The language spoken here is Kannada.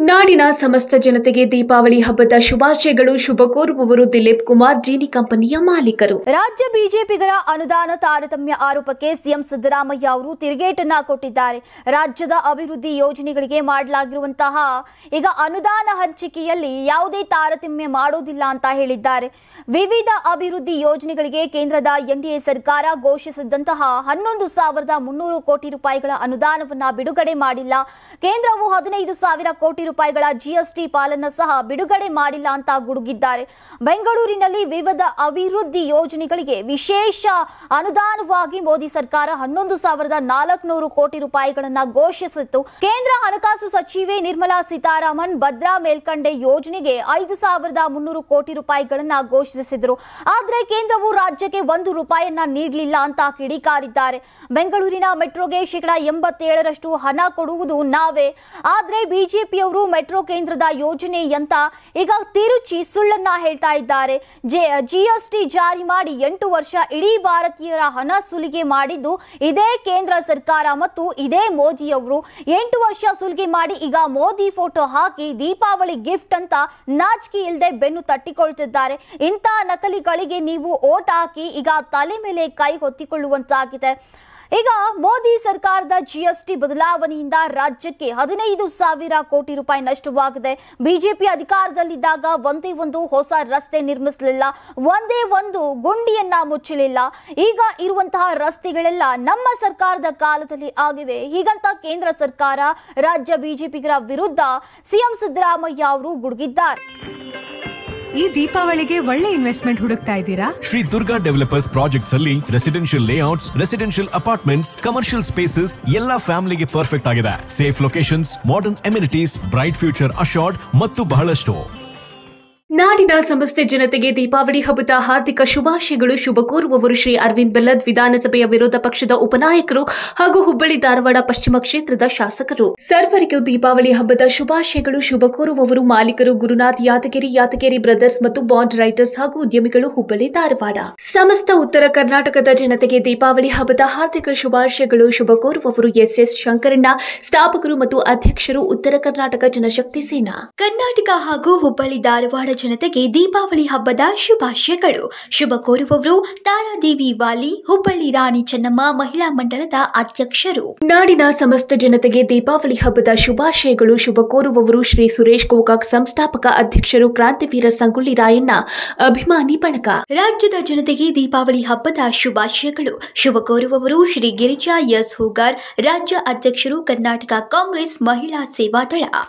ನಾಡಿನ ಸಮಸ್ತ ಜನತೆಗೆ ದೀಪಾವಳಿ ಹಬ್ಬದ ಶುಭಾಶಯಗಳು. ಶುಭ ಕೋರುವವರು ದಿಲೀಪ್ ಕುಮಾರ್, ಜೀನಿ ಕಂಪನಿಯ ಮಾಲೀಕರು. ರಾಜ್ಯ ಬಿಜೆಪಿಗರ ಅನುದಾನ ತಾರತಮ್ಯ ಆರೋಪಕ್ಕೆ ಸಿಎಂ ಸಿದ್ದರಾಮಯ್ಯ ಅವರು ತಿರುಗೇಟನ್ನ ಕೊಟ್ಟಿದ್ದಾರೆ. ರಾಜ್ಯದ ಅಭಿವೃದ್ಧಿ ಯೋಜನೆಗಳಿಗೆ ಮಾಡಲಾಗಿರುವಂತಹ ಈಗ ಅನುದಾನ ಹಂಚಿಕೆಯಲ್ಲಿ ಯಾವುದೇ ತಾರತಮ್ಯ ಮಾಡೋದಿಲ್ಲ ಅಂತ ಹೇಳಿದ್ದಾರೆ. ವಿವಿಧ ಅಭಿವೃದ್ಧಿ ಯೋಜನೆಗಳಿಗೆ ಕೇಂದ್ರದ ಎನ್ಡಿಎ ಸರ್ಕಾರ ಘೋಷಿಸಿದಂತಹ 11,300 ಕೋಟಿ ರೂಪಾಯಿಗಳ ಅನುದಾನವನ್ನ ಬಿಡುಗಡೆ ಮಾಡಿಲ್ಲ. ಕೇಂದ್ರವು 15,000 ಕೋಟಿ ರೂಪಾಯಿಗಳ ಜಿಎಸ್ಟಿ ಪಾಲನ್ನು ಸಹ ಬಿಡುಗಡೆ ಮಾಡಿಲ್ಲ ಅಂತ ಗುಡುಗಿದ್ದಾರೆ. ಬೆಂಗಳೂರಿನಲ್ಲಿ ವಿವಿಧ ಅಭಿವೃದ್ಧಿ ಯೋಜನೆಗಳಿಗೆ ವಿಶೇಷ ಅನುದಾನವಾಗಿ ಮೋದಿ ಸರ್ಕಾರ 11,400 ಕೋಟಿ ರೂಪಾಯಿಗಳನ್ನು ಘೋಷಿಸಿತ್ತು. ಕೇಂದ್ರ ಹಣಕಾಸು ಸಚಿವೆ ನಿರ್ಮಲಾ ಸೀತಾರಾಮನ್ ಭದ್ರಾ ಮೇಲ್ಕಂಡೆ ಯೋಜನೆಗೆ 5,300 ಕೋಟಿ ರೂಪಾಯಿಗಳನ್ನು ಘೋಷಿಸಿದ್ರು. ಆದರೆ ಕೇಂದ್ರವು ರಾಜ್ಯಕ್ಕೆ 1 ರೂಪಾಯಿಯನ್ನ ನೀಡಲಿಲ್ಲ ಅಂತ ಕಿಡಿಕಾರಿದ್ದಾರೆ. ಬೆಂಗಳೂರಿನ ಮೆಟ್ರೋಗೆ 87% ಹಣ ಕೊಡುವುದು ನಾವೇ, ಆದ್ರೆ ಬಿಜೆಪಿಯವರು ಮೆಟ್ರೋ ಕೇಂದ್ರದ ಯೋಜನೆ ಅಂತ ಈಗ ತಿರುಚಿ ಸುಳ್ಳನ್ನ ಹೇಳ್ತಾ ಇದ್ದಾರೆ. ಜಿಎಸ್ಟಿ ಜಾರಿ ಮಾಡಿ 8 ವರ್ಷ ಇಡೀ ಭಾರತೀಯರ ಹಣ ಸುಲಿಗೆ ಮಾಡಿದ್ದು ಇದೇ ಕೇಂದ್ರ ಸರ್ಕಾರ ಮತ್ತು ಇದೇ ಮೋದಿಯವರು. 8 ವರ್ಷ ಸುಲಿಗೆ ಮಾಡಿ ಈಗ ಮೋದಿ ಫೋಟೋ ಹಾಕಿ ದೀಪಾವಳಿ ಗಿಫ್ಟ್ ಅಂತ ನಾಚಿಕೆ ಇಲ್ಲದೆ ಬೆನ್ನು ತಟ್ಟಿಕೊಳ್ತಿದ್ದಾರೆ. ಇಂಥ ನಕಲಿಗಳಿಗೆ ನೀವು ಓಟ್ ಹಾಕಿ ಈಗ ತಲೆ ಮೇಲೆ ಕೈ ಹೊತ್ತಿಕೊಳ್ಳುವಂತಾಗಿದೆ. ಈಗ ಮೋದಿ ಸರ್ಕಾರದ ಜಿಎಸ್ಟಿ ಬದಲಾವಣೆಯಿಂದ ರಾಜ್ಯಕ್ಕೆ 15,000 ಕೋಟಿ ರೂಪಾಯಿ ನಷ್ಟವಾಗಿದೆ. ಬಿಜೆಪಿ ಅಧಿಕಾರದಲ್ಲಿದ್ದಾಗ ಒಂದೇ ಒಂದು ಹೊಸ ರಸ್ತೆ ನಿರ್ಮಿಸಲಿಲ್ಲ, ಒಂದೇ ಒಂದು ಗುಂಡಿಯನ್ನ ಮುಚ್ಚಲಿಲ್ಲ. ಈಗ ಇರುವಂತಹ ರಸ್ತೆಗಳೆಲ್ಲ ನಮ್ಮ ಸರ್ಕಾರದ ಕಾಲದಲ್ಲಿ ಆಗಿವೆ. ಹೀಗಂತ ಕೇಂದ್ರ ಸರ್ಕಾರ ರಾಜ್ಯ ಬಿಜೆಪಿಗರ ವಿರುದ್ಧ ಸಿಎಂ ಸಿದ್ದರಾಮಯ್ಯ ಅವರು ಗುಡುಗಿದ್ದಾರೆ. ಈ ದೀಪಾವಳಿಗೆ ಒಳ್ಳೆ ಇನ್ವೆಸ್ಟ್ಮೆಂಟ್ ಹುಡುಕ್ತಾ ಇದ್ದೀರಾ? ಶ್ರೀ ದುರ್ಗಾ ಡೆವಲಪರ್ಸ್ ಪ್ರಾಜೆಕ್ಟ್ಸ್ ಅಲ್ಲಿ residential layouts, residential apartments, commercial spaces ಎಲ್ಲಾ ಫ್ಯಾಮಿಲಿಗೆ ಪರ್ಫೆಕ್ಟ್ ಆಗಿದೆ. Safe locations, modern amenities, bright future assured ಮತ್ತು ಬಹಳಷ್ಟು. ನಾಡಿನ ಸಮಸ್ತ ಜನತೆಗೆ ದೀಪಾವಳಿ ಹಬ್ಬದ ಹಾರ್ದಿಕ ಶುಭಾಶಯಗಳು. ಶುಭ ಕೋರುವವರು ಶ್ರೀ ಅರವಿಂದ್ ಬೆಲ್ಲದ್, ವಿಧಾನಸಭೆಯ ವಿರೋಧ ಪಕ್ಷದ ಉಪನಾಯಕರು ಹಾಗೂ ಹುಬ್ಬಳ್ಳಿ ಧಾರವಾಡ ಪಶ್ಚಿಮ ಕ್ಷೇತ್ರದ ಶಾಸಕರು. ಸರ್ವರಿಗೂ ದೀಪಾವಳಿ ಹಬ್ಬದ ಶುಭಾಶಯಗಳು. ಶುಭ ಕೋರುವವರು ಮಾಲೀಕರು ಗುರುನಾಥ್ ಯಾದಗಿರಿ, ಯಾದಗಿರಿ ಬ್ರದರ್ಸ್ ಮತ್ತು ಬಾಂಡ್ ರೈಟರ್ಸ್ ಹಾಗೂ ಉದ್ಯಮಿಗಳು, ಹುಬ್ಬಳ್ಳಿ ಧಾರವಾಡ. ಸಮಸ್ತ ಉತ್ತರ ಕರ್ನಾಟಕದ ಜನತೆಗೆ ದೀಪಾವಳಿ ಹಬ್ಬದ ಹಾರ್ದಿಕ ಶುಭಾಶಯಗಳು. ಶುಭ ಕೋರುವವರು ಎಸ್ ಶಂಕರಣ್ಣ, ಸ್ಥಾಪಕರು ಮತ್ತು ಅಧ್ಯಕ್ಷರು, ಉತ್ತರ ಕರ್ನಾಟಕ ಜನಶಕ್ತಿ ಸೇನಾ. ಕರ್ನಾಟಕ ಹಾಗೂ ಹುಬ್ಬಳ್ಳಿ ಧಾರವಾಡ ಜನತೆಗೆ ದೀಪಾವಳಿ ಹಬ್ಬದ ಶುಭಾಶಯಗಳು. ಶುಭ ಕೋರುವವರು ತಾರಾದೇವಿ ವಾಲಿ, ಹುಬ್ಬಳ್ಳಿ ರಾಣಿ ಚೆನ್ನಮ್ಮ ಮಹಿಳಾ ಮಂಡಳದ ಅಧ್ಯಕ್ಷರು. ನಾಡಿನ ಸಮಸ್ತ ಜನತೆಗೆ ದೀಪಾವಳಿ ಹಬ್ಬದ ಶುಭಾಶಯಗಳು. ಶುಭ ಕೋರುವವರು ಶ್ರೀ ಸುರೇಶ್ ಗೋಕಾಕ್, ಸಂಸ್ಥಾಪಕ ಅಧ್ಯಕ್ಷರು, ಕ್ರಾಂತಿವೀರ ಸಂಗೊಳ್ಳಿ ರಾಯಣ್ಣ ಅಭಿಮಾನಿ ಬಳಗ. ರಾಜ್ಯದ ಜನತೆಗೆ ದೀಪಾವಳಿ ಹಬ್ಬದ ಶುಭಾಶಯಗಳು. ಶುಭ ಕೋರುವವರು ಶ್ರೀ ಗಿರಿಜಾ ಎಸ್ ಹೂಗಾರ್, ರಾಜ್ಯ ಅಧ್ಯಕ್ಷರು, ಕರ್ನಾಟಕ ಕಾಂಗ್ರೆಸ್ ಮಹಿಳಾ ಸೇವಾದಳ.